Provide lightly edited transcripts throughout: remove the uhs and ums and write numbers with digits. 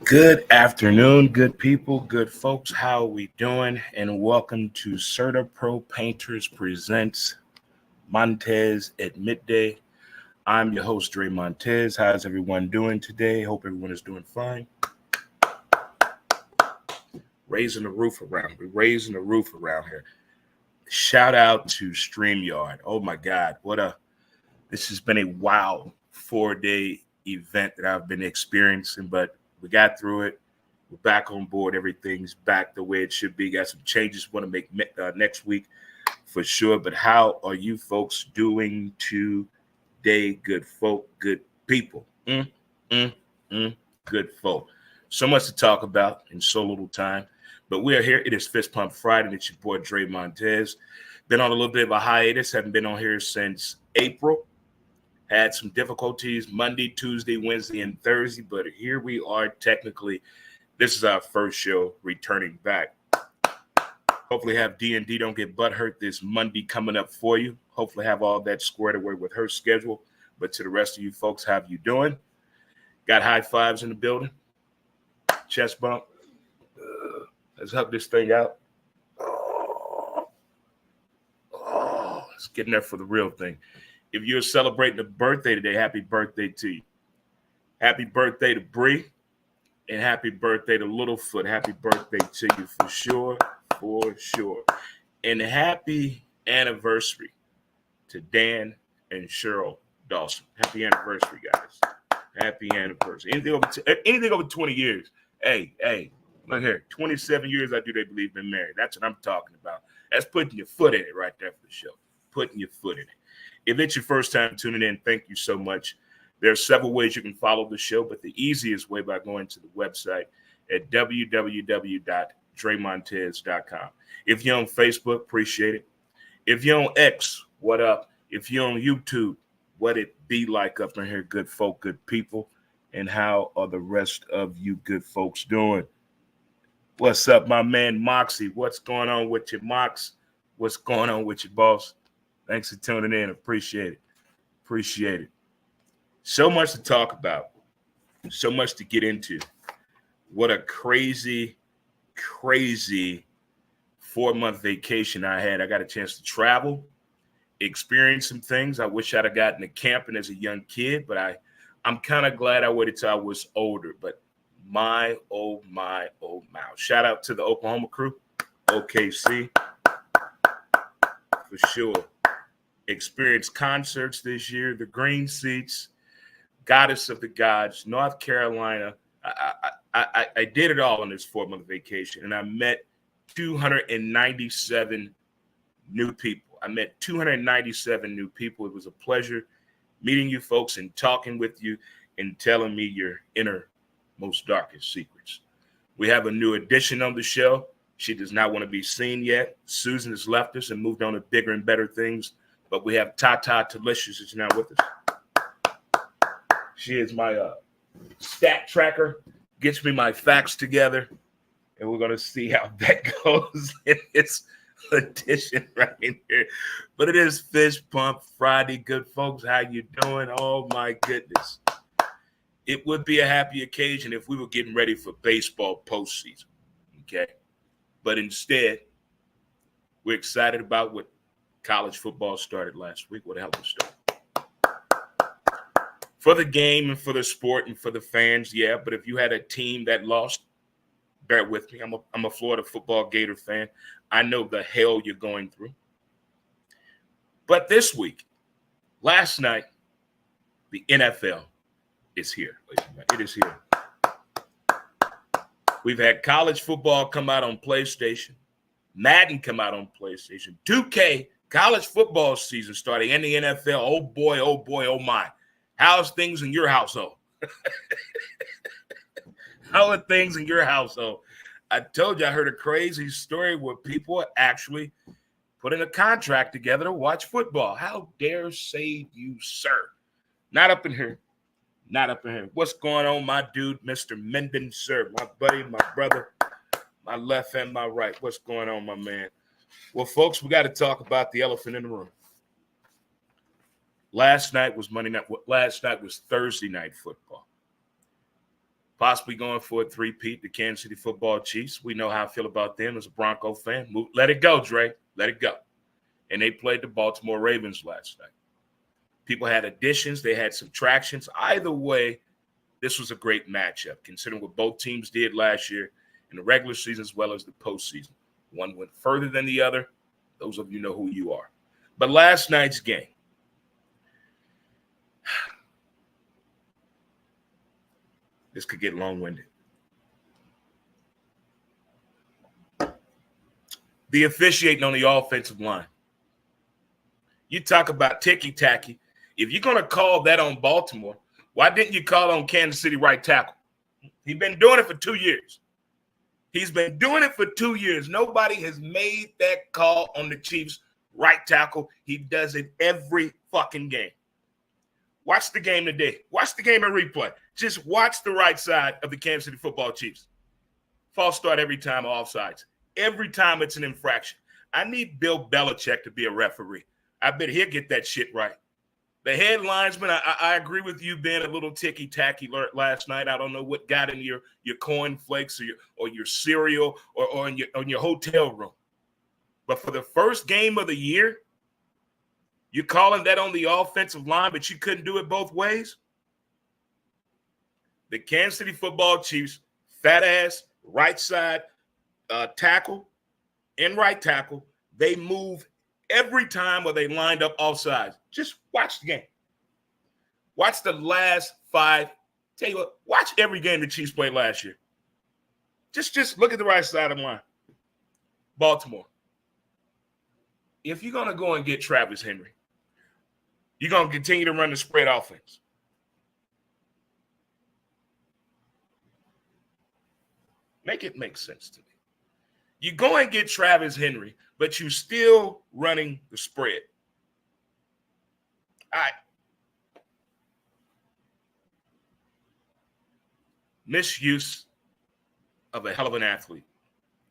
Good afternoon, good people, good folks. How are we doing? And welcome to Certa Pro Painters presents Montez at midday. I'm your host, Montez. How's everyone doing today? Hope everyone is doing fine. Raising the roof around. We're raising the roof around here. Shout out to StreamYard. Oh my God, this has been a wild 4-day event that I've been experiencing, but we got through it. We're back on board. Everything's back the way it should be. Got some changes we want to make next week for sure. But how are you folks doing today, good folk, good people? Good folk. So much to talk about in so little time. But we are here. It is Fist Pump Friday. And it's your boy, Montez. Been on a little bit of a hiatus. Haven't been on here since April. Had some difficulties Monday, Tuesday, Wednesday, and Thursday. But here we are technically. This is our first show returning back. Hopefully have D&D don't get butthurt this Monday coming up for you. Hopefully have all that squared away with her schedule. But to the rest of you folks, how you doing? Got high fives in the building. Chest bump. Let's hug this thing out. It's getting there for the real thing. If you're celebrating a birthday today, happy birthday to you. Happy birthday to Bree. And happy birthday to Littlefoot. Happy birthday to you for sure. For sure. And happy anniversary to Dan and Cheryl Dawson. Happy anniversary, guys. Happy anniversary. Anything over 20 years. Hey, look here. 27 years I do they believe been married. That's what I'm talking about. That's putting your foot in it right there for the show. Putting your foot in it. If it's your first time tuning in, thank you so much. There are several ways you can follow the show, but the easiest way by going to the website at www.dremontez.com. If you're on Facebook, appreciate it. If you're on X, what up? If you're on YouTube, what it be like up in here, good folk, good people? And how are the rest of you good folks doing? What's up, my man Moxie? What's going on with you, Mox? What's going on with you, boss? Thanks for tuning in. Appreciate it. Appreciate it. So much to talk about. So much to get into. What a crazy 4-month vacation I had. I got a chance to travel, experience some things. I wish I'd have gotten to camping as a young kid, but I'm kind of glad I waited till I was older. But my, oh my. Shout out to the Oklahoma crew, OKC, for sure. Experienced concerts this year, the Green Seats, Goddess of the Gods, North Carolina. I did it all on this 4-month vacation, and I met 297 new people. It was a pleasure meeting you folks and talking with you and telling me your innermost darkest secrets. We have a new addition on the show. She does not want to be seen yet. Susan has left us and moved on to bigger and better things. But we have Tata Delicious is now with us. She is my stat tracker, gets me my facts together, and we're going to see how that goes in this edition right here. But it is Fist Pump Friday. Good folks, how you doing? Oh, my goodness. It would be a happy occasion if we were getting ready for baseball postseason, okay? But instead, we're excited about what college football started last week. What a hell of a start. For the game and for the sport and for the fans, yeah. But if you had a team that lost, bear with me. I'm a Florida football Gator fan. I know the hell you're going through. But this week, last night, the NFL is here. It is here. We've had college football come out on PlayStation. Madden come out on PlayStation. 2K, college football season starting in the NFL. Oh, boy, oh, my. How's things in your household? How are things in your household? I told you I heard a crazy story where people actually putting a contract together to watch football. How dare say you, sir? Not up in here. Not up in here. What's going on, my dude, Mr. Menden, sir? My buddy, my brother, my left and my right. What's going on, my man? Well, folks, we got to talk about the elephant in the room. Last night was Monday night. Last night was Thursday night football. possibly going for a three-peat, the Kansas City Football Chiefs. We know how I feel about them as a Bronco fan. Let it go, Dre. Let it go. And they played the Baltimore Ravens last night. People had additions. They had subtractions. Either way, this was a great matchup, considering what both teams did last year in the regular season as well as the postseason. One went further than the other. Those of you know who you are. But last night's game, this could get long-winded. The officiating on the offensive line. You talk about ticky-tacky. If you're going to call that on Baltimore, why didn't you call on Kansas City right tackle? He's been doing it for 2 years. He's been doing it for 2 years. Nobody has made that call on the Chiefs right tackle. He does it every fucking game. Watch the game today. Watch the game in replay. Just watch the right side of the Kansas City Football Chiefs. False start every time, offsides. Every time it's an infraction. I need Bill Belichick to be a referee. I bet he'll get that shit right. The head linesman, I agree with you being a little ticky-tacky last night. I don't know what got in your corn flakes or your cereal or in your hotel room. But for the first game of the year, you're calling that on the offensive line, but you couldn't do it both ways? The Kansas City Football Chiefs, fat-ass, right side tackle and right tackle, they move every time where they lined up offsides. Just watch the game. Watch the last 5. Tell you what, watch every game the Chiefs played last year. Just look at the right side of the line. Baltimore. If you're going to go and get Travis Henry, you're going to continue to run the spread offense. Make it make sense to me. You go and get Travis Henry, but you still running the spread. All right. Misuse of a hell of an athlete.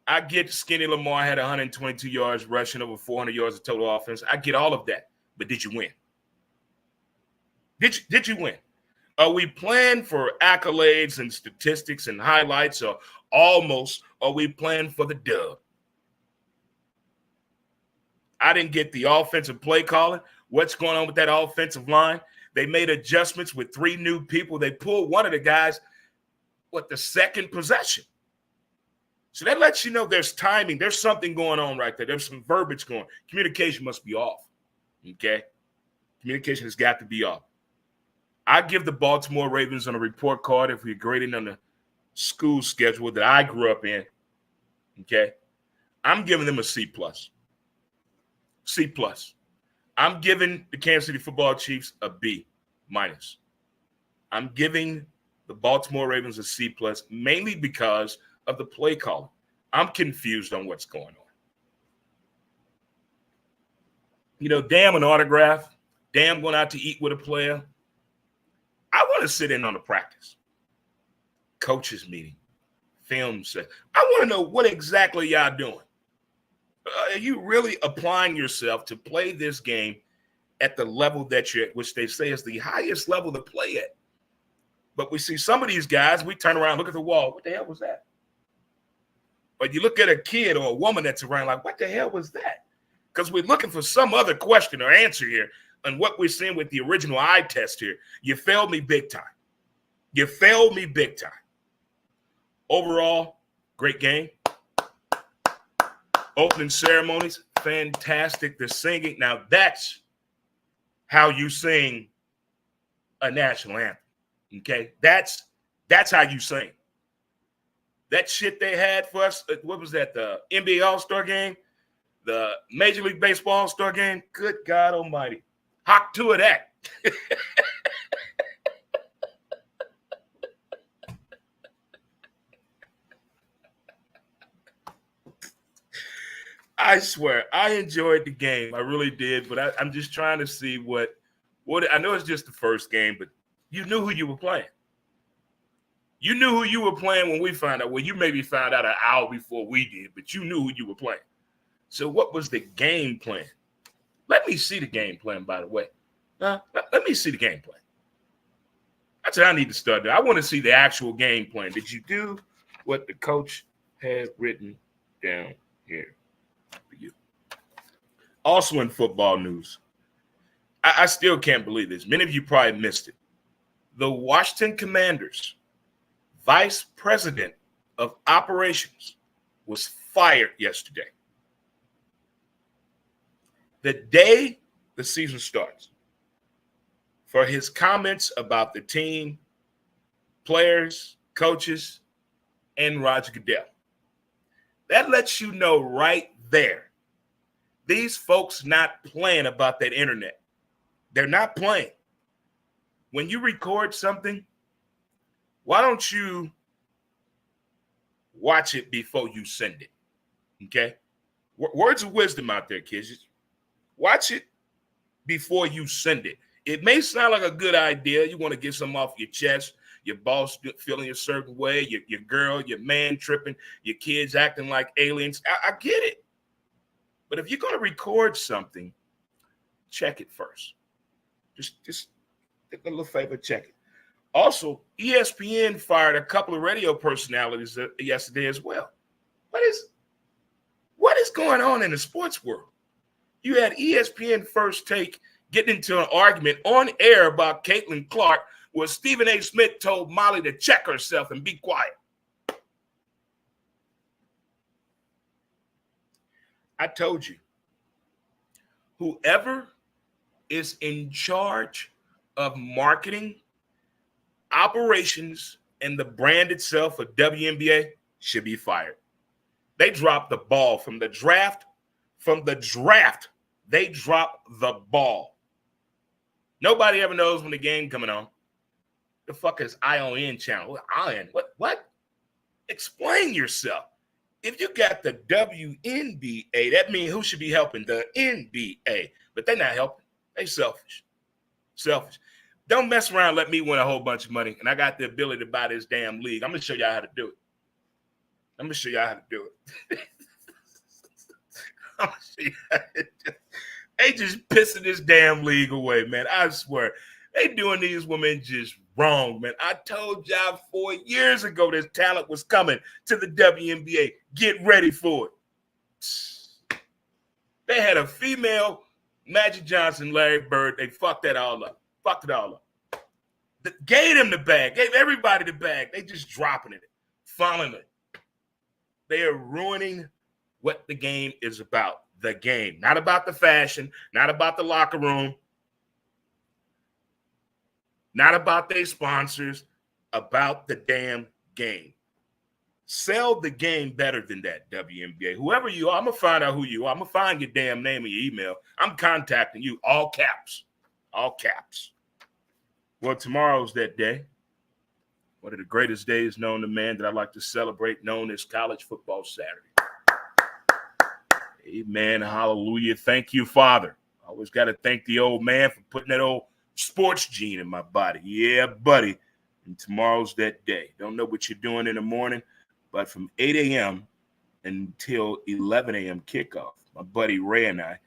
I get Skinny Lamar had 122 yards rushing, over 400 yards of total offense. I get all of that. But did you win? Did you win? Are we playing for accolades and statistics and highlights, or almost are we playing for the dub? I didn't get the offensive play calling. What's going on with that offensive line? They made adjustments with 3 new people. They pulled one of the guys, the second possession. So that lets you know there's timing. There's something going on right there. There's some verbiage going. Communication must be off, okay? Communication has got to be off. I give the Baltimore Ravens on a report card, if we're grading on the school schedule that I grew up in, okay? I'm giving them a C+. C+. I'm giving the Kansas City Football Chiefs a B-. I'm giving the Baltimore Ravens a C+, mainly because of the play calling. I'm confused on what's going on. You know, damn an autograph, damn going out to eat with a player. I want to sit in on the practice, coaches meeting, film set. I want to know what exactly y'all doing. Are you really applying yourself to play this game at the level that you're at, which they say is the highest level to play at? But we see some of these guys, we turn around, look at the wall. What the hell was that? But you look at a kid or a woman that's around like, what the hell was that? Because we're looking for some other question or answer here on what we're seeing with the original eye test here. You failed me big time. You failed me big time. Overall, great game. Opening ceremonies, fantastic. The singing. Now, that's how you sing a national anthem, okay? That's how you sing. That shit they had for us, what was that, the NBA All-Star game? The Major League Baseball All-Star game? Good God almighty. Hock to it that. I swear, I enjoyed the game. I really did, but I'm just trying to see what I know it's just the first game, but you knew who you were playing. You knew who you were playing when we found out. Well, you maybe found out an hour before we did, but you knew who you were playing. So what was the game plan? Let me see the game plan, by the way. Let me see the game plan. That's what I need to start doing. I want to see the actual game plan. Did you do what the coach had written down here for you? Also in football news, I still can't believe this. Many of you probably missed it. The Washington Commanders vice president of operations was fired yesterday. The day the season starts, for his comments about the team, players, coaches, and Roger Goodell. That lets you know right there, these folks not playing about that internet. They're not playing. When you record something, why don't you watch it before you send it? Okay? Words of wisdom out there, kids. Watch it before you send it. It may sound like a good idea. You want to get something off your chest, your boss feeling a certain way, your girl, your man tripping, your kids acting like aliens. I get it. But if you're going to record something, check it first. Just a little favor, check it. Also, ESPN fired a couple of radio personalities yesterday as well. What is going on in the sports world? You had ESPN First Take getting into an argument on air about Caitlin Clark, where Stephen A. Smith told Molly to check herself and be quiet. I told you, whoever is in charge of marketing, operations, and the brand itself of WNBA should be fired. They dropped the ball from the draft. From the draft, they dropped the ball. Nobody ever knows when the game coming on. The fuck is ION channel? ION? What? Explain yourself. If you got the WNBA, that means who should be helping? The NBA. But they're not helping. They selfish. Selfish. Don't mess around and let me win a whole bunch of money, and I got the ability to buy this damn league. I'm going to show y'all how to do it. I'm going to show y'all how to do it. I'm going to show you how to do it. They just pissing this damn league away, man. I swear. They doing these women just wrong, man. I told y'all 4 years ago this talent was coming to the WNBA. Get ready for it. They had a female Magic Johnson, Larry Bird. They fucked that all up. Fucked it all up. Gave them the bag. Gave everybody the bag. They just dropping it. Following it. They are ruining what the game is about. The game. Not about the fashion. Not about the locker room. Not about their sponsors. About the damn game. Sell the game better than that, WNBA. Whoever you are, I'm going to find out who you are. I'm going to find your damn name and your email. I'm contacting you. All caps. All caps. Well, tomorrow's that day. One of the greatest days known to man that I like to celebrate, known as College Football Saturday. Amen. Hallelujah. Thank you, Father. I always got to thank the old man for putting that old sports gene in my body. Yeah, buddy. And tomorrow's that day. Don't know what you're doing in the morning, but from 8 a.m. until 11 a.m. kickoff, my buddy Ray and I,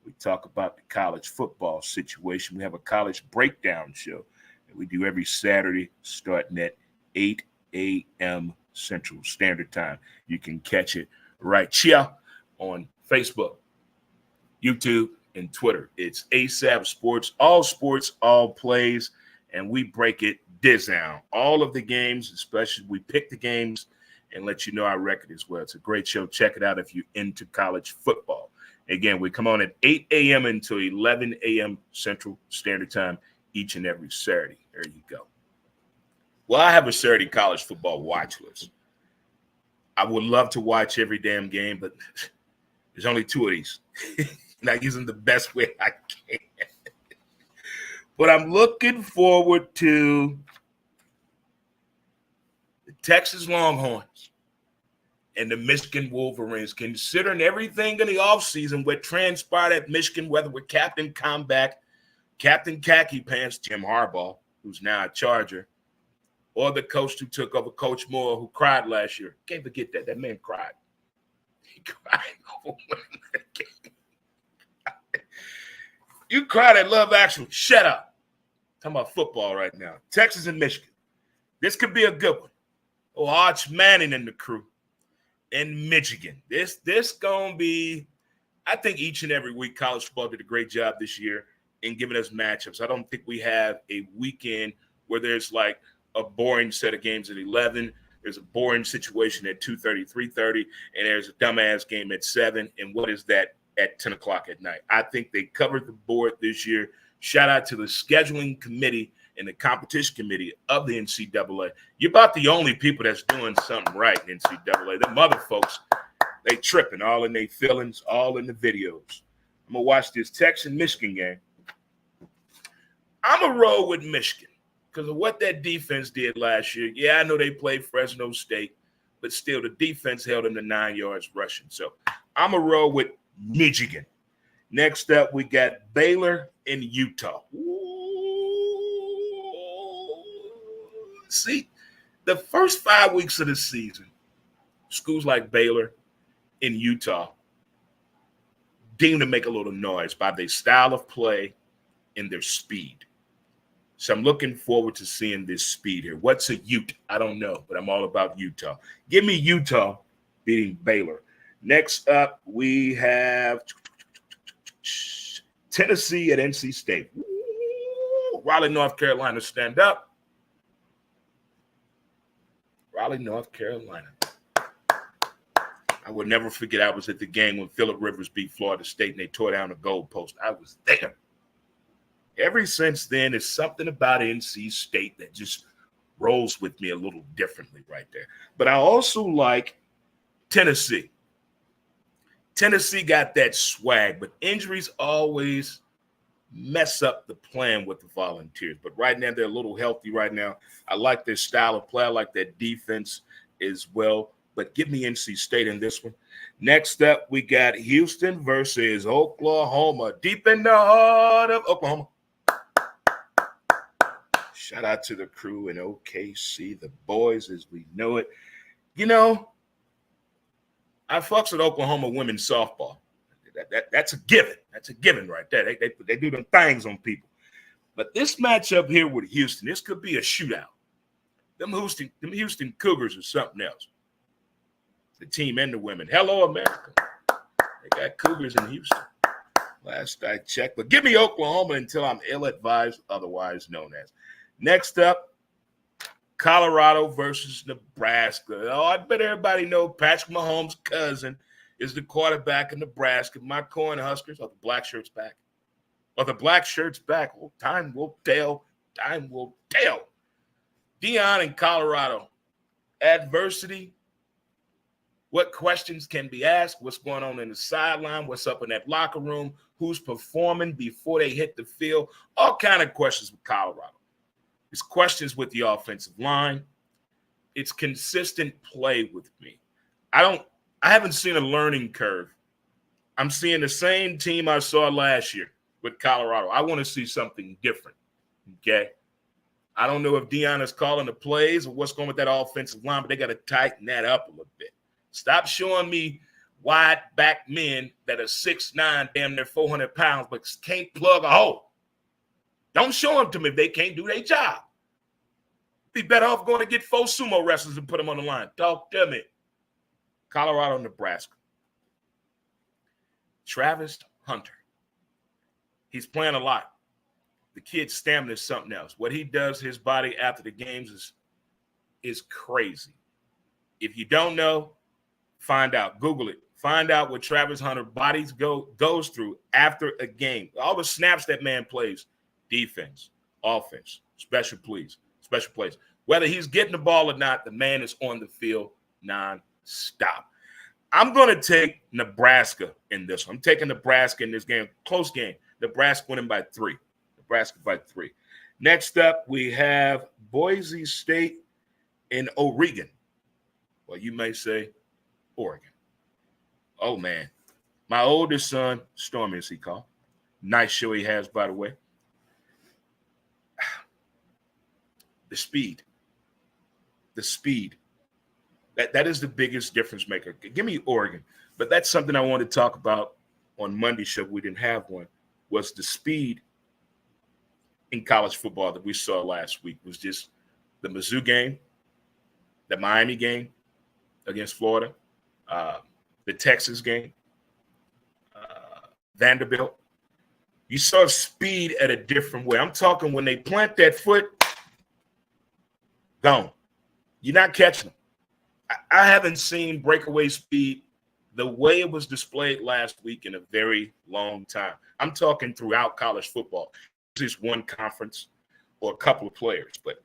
we talk about the college football situation. We have a college breakdown show that we do every Saturday starting at 8 a.m. Central Standard Time. You can catch it right here on Facebook, YouTube, and Twitter. It's ASAP Sports, all plays, and we break it down. All of the games, especially we pick the games and let you know our record as well. It's a great show. Check it out if you're into college football. Again, we come on at 8 a.m. until 11 a.m. Central Standard Time each and every Saturday. There you go. Well, I have a Saturday college football watch list. I would love to watch every damn game, but there's only 2 of these. And I use them the best way I can. But I'm looking forward to the Texas Longhorns and the Michigan Wolverines, considering everything in the offseason what transpired at Michigan, whether with Captain Comeback, Captain Khaki Pants, Jim Harbaugh, who's now a Charger, or the coach who took over, Coach Moore, who cried last year. Can't forget that. That man cried. He cried over that game. You cried at Love Actually. Shut up. Talking about football right now. Texas and Michigan. This could be a good one. Oh, Arch Manning and the crew in Michigan. This gonna be. I think each and every week college football did a great job this year in giving us matchups. I don't think we have a weekend where there's like a boring set of games at 11. There's a boring situation at 2:30, 3:30, and there's a dumbass game at 7. And what is that at 10 o'clock at night? I think they covered the board this year. Shout out to the scheduling committee and the competition committee of the NCAA. You're about the only people that's doing something right in NCAA. The mother folks, they tripping, all in their feelings, all in the videos. I'm going to watch this Texas-Michigan game. I'm going to roll with Michigan because of what that defense did last year. Yeah, I know they played Fresno State, but still the defense held them to 9 yards rushing. So I'm going to roll with Michigan. Next up, we got Baylor and Utah. Ooh. See, the first 5 weeks of the season, schools like Baylor in Utah deemed to make a little noise by their style of play and their speed. So I'm looking forward to seeing this speed here. What's a Ute? I don't know, but I'm all about Utah. Give me Utah beating Baylor. Next up, we have Tennessee at NC State. Ooh, Raleigh, North Carolina, stand up. Raleigh, North Carolina. I will never forget I was at the game when Phillip Rivers beat Florida State and they tore down the goalpost. I was there. Ever since then, it's something about NC State that just rolls with me a little differently right there. But I also like Tennessee. Tennessee got that swag, but injuries always mess up the plan with the Volunteers. But right now, they're a little healthy right now. I like their style of play. I like their defense as well. But give me NC State in this one. Next up, we got Houston versus Oklahoma. Deep in the heart of Oklahoma. Shout out to the crew in OKC, the boys as we know it. You know, I fucks with Oklahoma women's softball. That's a given. That's a given right there. They do them things on people. But this matchup here with Houston, this could be a shootout. Them Houston Cougars are something else. The team and the women. Hello, America. They got Cougars in Houston. Last I checked. But give me Oklahoma until I'm ill-advised, otherwise known as. Next up, Colorado versus Nebraska. Oh, I bet everybody know Patrick Mahomes' cousin is the quarterback in Nebraska. My Cornhuskers are the black shirts back. Are the black shirts back? Oh, time will tell. Time will tell. Deion in Colorado. Adversity. What questions can be asked? What's going on in the sideline? What's up in that locker room? Who's performing before they hit the field? All kind of questions with Colorado. It's questions with the offensive line. It's consistent play with me. I haven't seen a learning curve. I'm seeing the same team I saw last year with Colorado. I want to see something different. Okay. I don't know if Deion is calling the plays or what's going with that offensive line, but they got to tighten that up a little bit. Stop showing me wide back men that are 6'9", damn near 400 pounds, but can't plug a hole. Don't show them to me if they can't do their job. Be better off going to get 4 sumo wrestlers and put them on the line. Talk to me. Colorado, Nebraska. Travis Hunter. He's playing a lot. The kid's stamina is something else. What he does, his body after the games is crazy. If you don't know, find out. Google it. Find out what Travis Hunter bodies goes through after a game. All the snaps that man plays. Defense, offense, special plays. Whether he's getting the ball or not, the man is on the field non-stop. I'm going to take Nebraska in this one. I'm taking Nebraska in this game. Close game. Nebraska winning by 3. Nebraska by 3. Next up, we have Boise State and Oregon. Well, you may say Oregon. Oh, man. My oldest son, Stormy, as he called. Nice show he has, by the way. The speed. That is the biggest difference maker. Give me Oregon. But that's something I want to talk about on Monday's show. We didn't have one. Was the speed in college football that we saw last week was just the Mizzou game, the Miami game against Florida, the Texas game, Vanderbilt. You saw speed at a different way. I'm talking when they plant that foot, gone. You're not catching them. I haven't seen breakaway speed the way it was displayed last week in a very long time. I'm talking throughout college football. Just one conference or a couple of players, but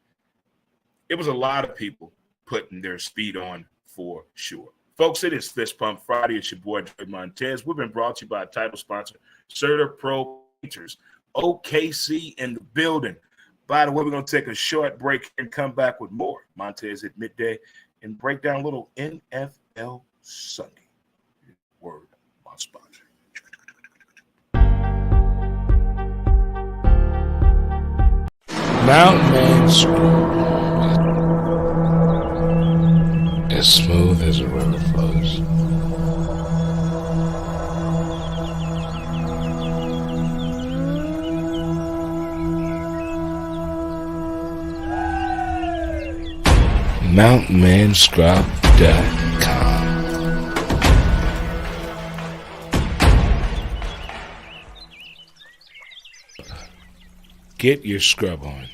it was a lot of people putting their speed on for sure. Folks, it is Fist Pump Friday. It's your boy, Montez. We've been brought to you by a title sponsor, Certa Pro Painters, OKC in the building. By the way, we're going to take a short break and come back with more Montez at midday and break down a little NFL Sunday. Word, my sponsor. Mountain Man Screw. As smooth as a river flows. MountainManScrub.com. Get your scrub on.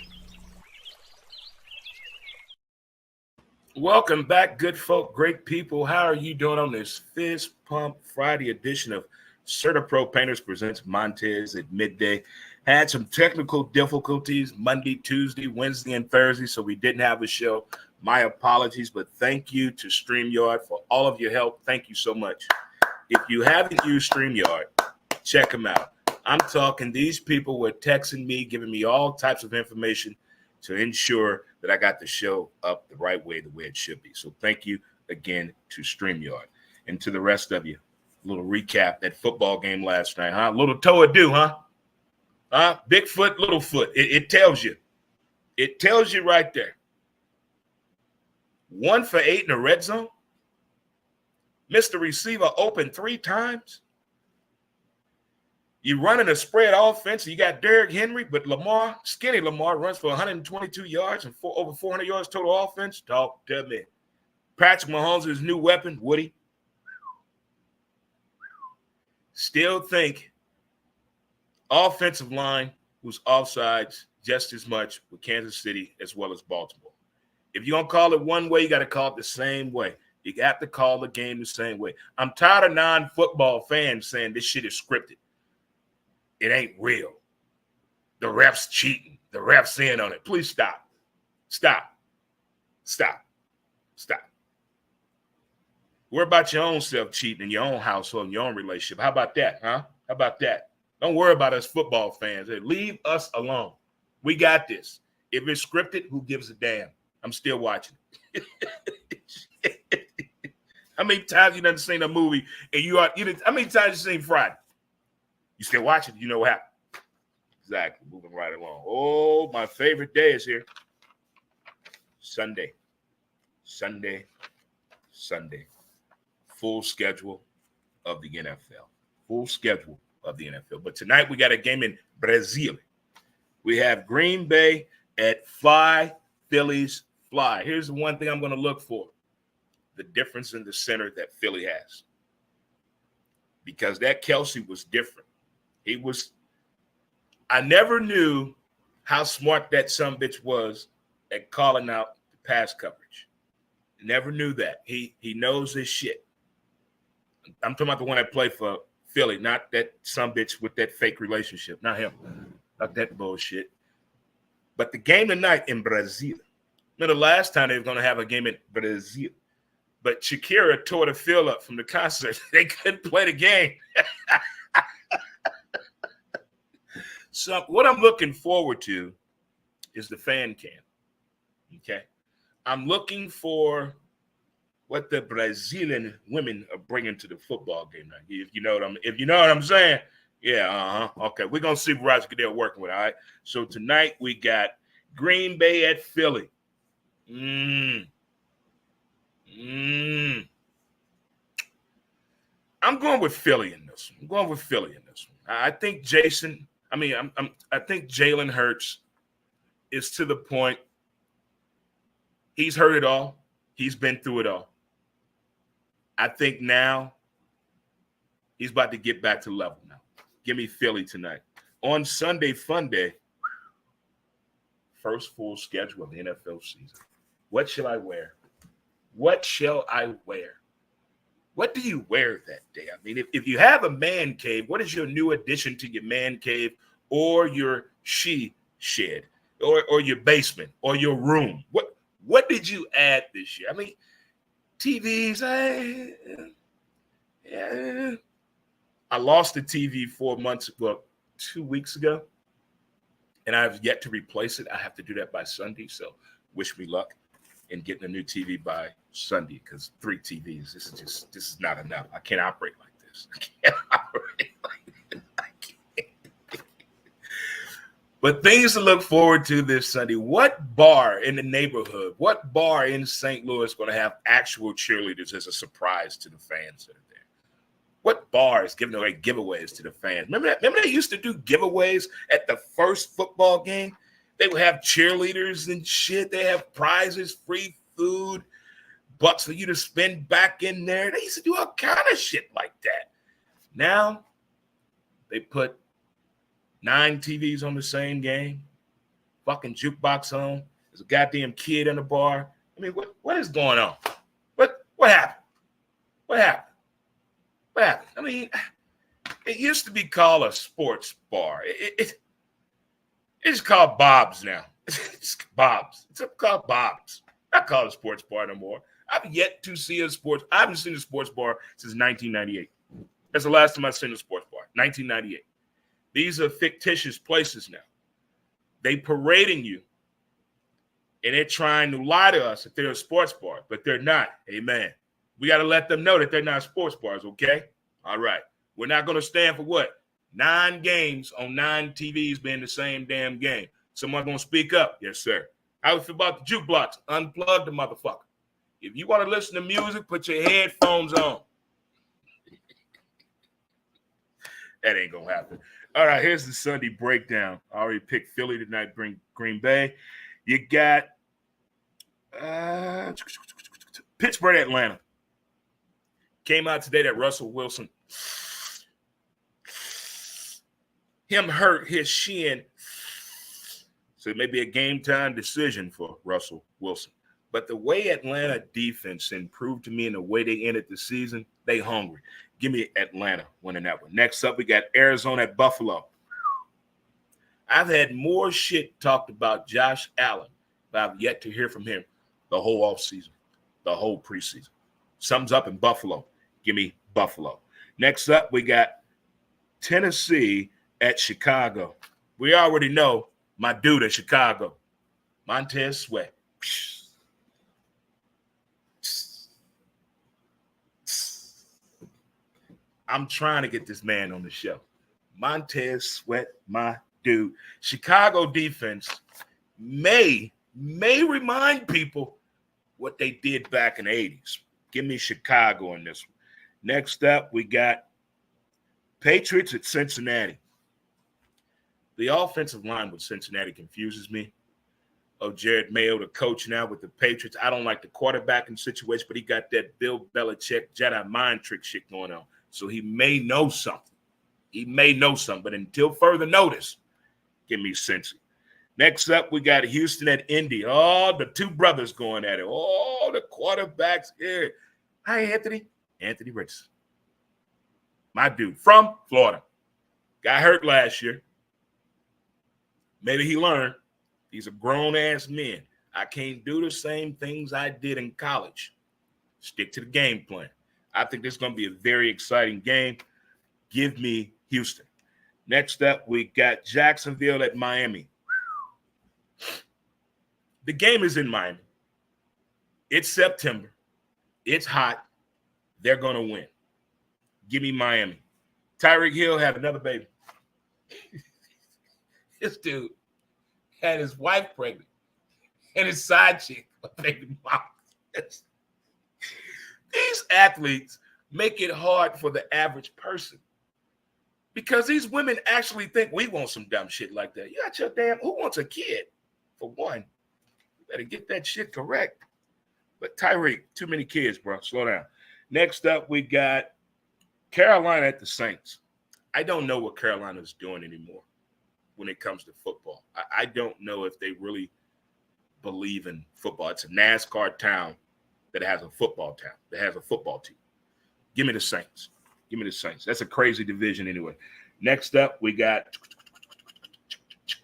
Welcome back, good folk, great people. How are you doing on this Fist Pump Friday edition of Certa Pro Painters presents Montez at midday? Had some technical difficulties Monday, Tuesday, Wednesday, and Thursday, so we didn't have a show. My apologies, but thank you to StreamYard for all of your help. Thank you so much. If you haven't used StreamYard, check them out. I'm talking, these people were texting me, giving me all types of information to ensure that I got the show up the right way, the way it should be. So thank you again to StreamYard. And to the rest of you, a little recap, that football game last night, huh? Little toe-a-do, huh? Big foot, little foot. It tells you. It tells you right there. 1 for 8 in the red zone. Missed the receiver open 3 times. You're running a spread offense. You got Derrick Henry, but Lamar, skinny Lamar, runs for 122 yards and over 400 yards total offense. Talk to me. Patrick Mahomes' his new weapon, Woody. Still think offensive line was offsides just as much with Kansas City as well as Baltimore. If you're going to call it one way, you got to call it the same way. You got to call the game the same way. I'm tired of non-football fans saying this shit is scripted. It ain't real. The ref's cheating. The ref's in on it. Please stop. Stop. Stop. Stop. Worry about your own self cheating in your own household, in your own relationship. How about that, huh? How about that? Don't worry about us football fans. Leave us alone. We got this. If it's scripted, who gives a damn? I'm still watching it. How many times you done seen a movie and how many times you seen Friday? You still watching? You know what happened. Exactly. Moving right along. Oh, my favorite day is here. Sunday. Full schedule of the NFL. But tonight we got a game in Brazil. We have Green Bay at Fly, Phillies Fly. Here's the one thing I'm going to look for. The difference in the center that Philly has. Because that Kelsey was different. I never knew how smart that sumbitch was at calling out the pass coverage. Never knew that. He knows his shit. I'm talking about the one that played for Philly, not that sumbitch with that fake relationship. Not him. Not that bullshit. But the game tonight in Brazil. Remember the last time they were going to have a game in Brazil. But Shakira tore the field up from the concert. They couldn't play the game. So what I'm looking forward to is the fan cam. Okay. I'm looking for what the Brazilian women are bringing to the football game now. If you know what I'm saying. Yeah, okay. We're going to see what Roger Goodell working with, all right? So tonight we got Green Bay at Philly. I'm going with Philly in this one. I think I think Jalen Hurts is to the point. He's heard it all. He's been through it all. I think now he's about to get back to level now. Give me Philly tonight. On Sunday, fun day. First full schedule of the NFL season. What shall I wear? What shall I wear? What do you wear that day? I mean, if you have a man cave, what is your new addition to your man cave or your she shed or your basement or your room? What did you add this year? I mean, TVs, I lost the TV 2 weeks ago, and I've yet to replace it. I have to do that by Sunday, so wish me luck in getting a new TV by Sunday, because 3 TVs, this is not enough. I can't operate like this. But things to look forward to this Sunday. What bar in the neighborhood, what bar in St. Louis is going to have actual cheerleaders as a surprise to the fans that are there? What bar is giving away giveaways to the fans? Remember they used to do giveaways at the first football game? They would have cheerleaders and shit. They have prizes, free food, bucks for you to spend back in there. They used to do all kind of shit like that. Now they put 9 TVs on the same game, fucking jukebox on. There's a goddamn kid in the bar. I mean, what is going on? What happened? What happened? What happened? I mean, it used to be called a sports bar. It's called Bob's now. It's Bob's. It's called Bob's. Not called a sports bar no more. I've yet to see a sports. I haven't seen a sports bar since 1998. That's the last time I've seen a sports bar. 1998. These are fictitious places now. They parading you, and they're trying to lie to us that they're a sports bar, but they're not. Amen. We got to let them know that they're not sports bars, okay? All right. We're not going to stand for what? 9 games on 9 TVs being the same damn game. Someone going to speak up? Yes, sir. How do you feel about the jukebox? Unplug the motherfucker. If you want to listen to music, put your headphones on. That ain't going to happen. All right, here's the Sunday breakdown. I already picked Philly tonight, bring Green Bay. You got Pittsburgh, Atlanta. Came out today that Russell Wilson, him hurt his shin. So it may be a game-time decision for Russell Wilson. But the way Atlanta defense improved to me and the way they ended the season, they hungry. Give me Atlanta winning that one. Next up, we got Arizona at Buffalo. I've had more shit talked about Josh Allen, but I've yet to hear from him the whole offseason, the whole preseason. Sums up in Buffalo. Give me Buffalo. Next up, we got Tennessee at Chicago. We already know my dude at Chicago, Montez Sweat. I'm trying to get this man on the show. Montez Sweat, my dude. Chicago defense may remind people what they did back in the 80s. Give me Chicago in this one. Next up, we got Patriots at Cincinnati. The offensive line with Cincinnati confuses me. Oh, Jared Mayo, the coach now with the Patriots. I don't like the quarterbacking situation, but he got that Bill Belichick Jedi mind trick shit going on. So he may know something. But until further notice, give me Cincy. Next up, we got Houston at Indy. Oh, the 2 brothers going at it. Oh, the quarterbacks here. Hi, Anthony. Anthony Richardson. My dude from Florida. Got hurt last year. Maybe he learned. He's a grown-ass man. I can't do the same things I did in college. Stick to the game plan. I think this is going to be a very exciting game. Give me Houston. Next up, we got Jacksonville at Miami. The game is in Miami. It's September. It's hot. They're going to win. Give me Miami. Tyreek Hill had another baby. This dude had his wife pregnant and his side chick a baby mom. These athletes make it hard for the average person because these women actually think we want some dumb shit like that. You got your damn, who wants a kid for one. You better get that shit correct. But Tyreek, too many kids, bro. Slow down. Next up, we got Carolina at the Saints. I don't know what Carolina's doing anymore when it comes to football. I don't know if they really believe in football. It's a NASCAR town that has a football town, that has a football team. Give me the Saints. Give me the Saints. That's a crazy division anyway. Next up, we got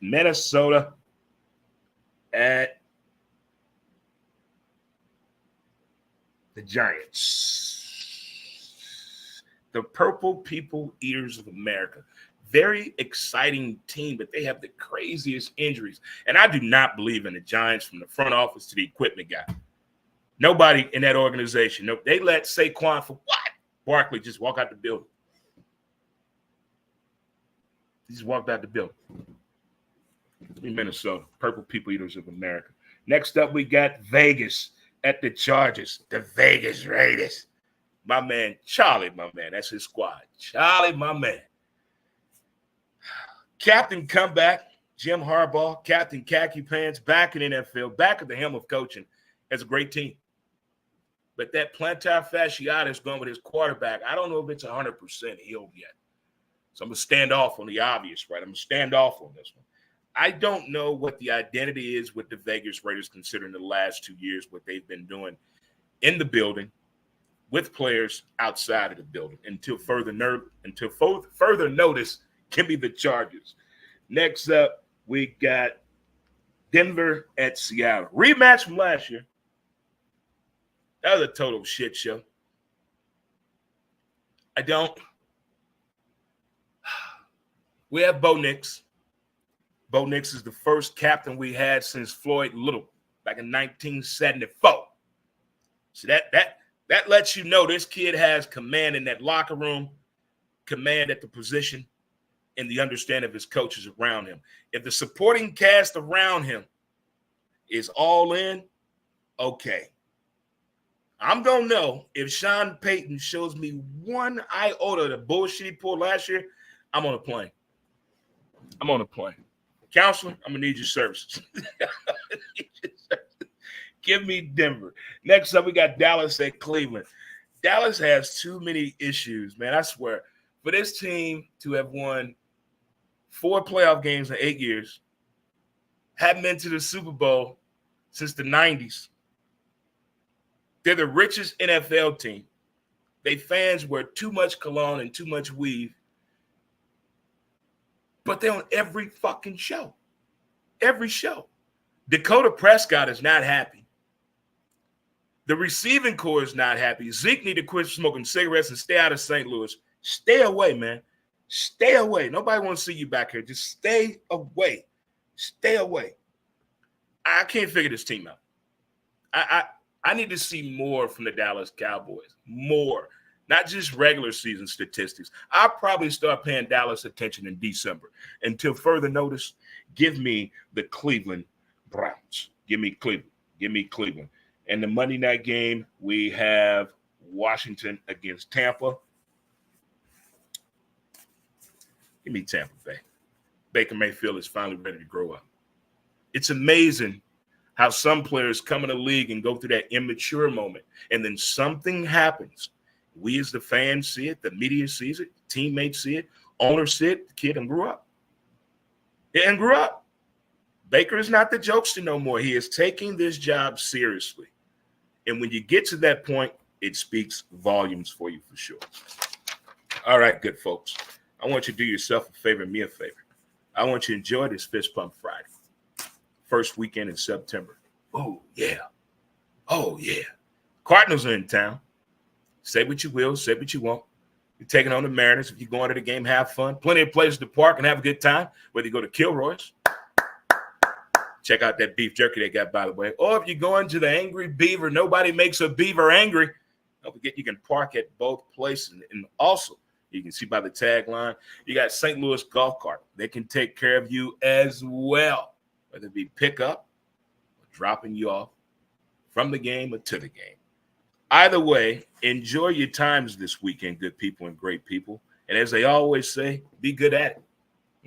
Minnesota at the Giants. The Purple People Eaters of America. Very exciting team, but they have the craziest injuries. And I do not believe in the Giants from the front office to the equipment guy. Nobody in that organization. No, they let Saquon for what? Barkley just walk out the building. He just walked out the building. In Minnesota, Purple People Eaters of America. Next up, we got Vegas at the Chargers. The Vegas Raiders. My man, Charlie, my man. That's his squad. Charlie, my man. Captain Comeback, Jim Harbaugh, Captain Khaki Pants, back in the NFL, back at the helm of coaching, has a great team. But that plantar fasciitis going with his quarterback, I don't know if it's 100% healed yet. So I'm going to stand off on the obvious, right? I'm going to stand off on this one. I don't know what the identity is with the Vegas Raiders considering the last 2 years, what they've been doing in the building with players outside of the building until further notice can be the Chargers. Next up, we got Denver at Seattle. Rematch from last year. That was a total shit show. We have Bo Nix. Bo Nix is the first captain we had since Floyd Little back in 1974. So that lets you know this kid has command in that locker room, command at the position, and the understanding of his coaches around him. If the supporting cast around him is all in, okay. I'm going to know if Sean Payton shows me one iota of the bullshit he pulled last year, I'm on a plane. Counselor, I'm going to need your services. Give me Denver. Next up, we got Dallas at Cleveland. Dallas has too many issues, man. I swear. For this team to have won 4 playoff games in 8 years, haven't been to the Super Bowl since the 90s. They're the richest NFL team. They fans wear too much cologne and too much weave. But they're on every fucking show. Every show. Dakota Prescott is not happy. The receiving corps is not happy. Zeke need to quit smoking cigarettes and stay out of St. Louis. Stay away, man. Stay away. Nobody wants to see you back here. Just stay away. Stay away. I can't figure this team out. I need to see more from the Dallas Cowboys. More. Not just regular season statistics. I'll probably start paying Dallas attention in December. Until further notice, give me the Cleveland Browns. Give me Cleveland. Give me Cleveland. And the Monday night game, we have Washington against Tampa. Give me Tampa Bay. Baker Mayfield is finally ready to grow up. It's amazing how some players come in the league and go through that immature moment, and then something happens. We as the fans see it, the media sees it, teammates see it, owners see it, the kid and grew up. And grew up. Baker is not the jokester no more. He is taking this job seriously. And when you get to that point, it speaks volumes for you for sure. All right, good folks. I want you to do yourself a favor and me a favor. I want you to enjoy this Fist Pump Friday. First weekend in September. Oh, yeah. Oh, yeah. Cardinals are in town. Say what you will, say what you want. You're taking on the Mariners. If you're going to the game, have fun. Plenty of places to park and have a good time, whether you go to Kilroy's. Check out that beef jerky they got, by the way. Or if you're going to the Angry Beaver, nobody makes a beaver angry. Don't forget you can park at both places. And also, you can see by the tagline, you got St. Louis Golf Cart. They can take care of you as well, whether it be pickup or dropping you off from the game or to the game. Either way, enjoy your times this weekend, good people and great people. And as they always say, be good at it,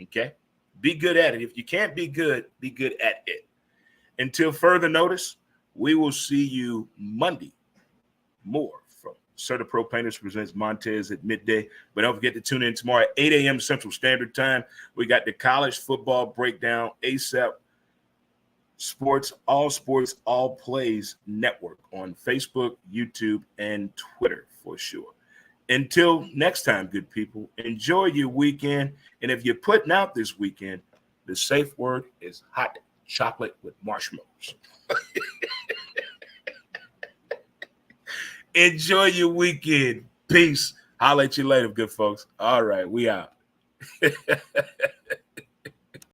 okay? Be good at it. If you can't be good at it. Until further notice, we will see you Monday. More from Certa Pro Painters presents Montez at midday. But don't forget to tune in tomorrow at 8 a.m. Central Standard Time. We got the college football breakdown, ASAP Sports, All Plays Network on Facebook, YouTube, and Twitter for sure. Until next time, good people, enjoy your weekend. And if you're putting out this weekend, the safe word is hot chocolate with marshmallows. Enjoy your weekend. Peace. Holla at you later, good folks. All right, we out.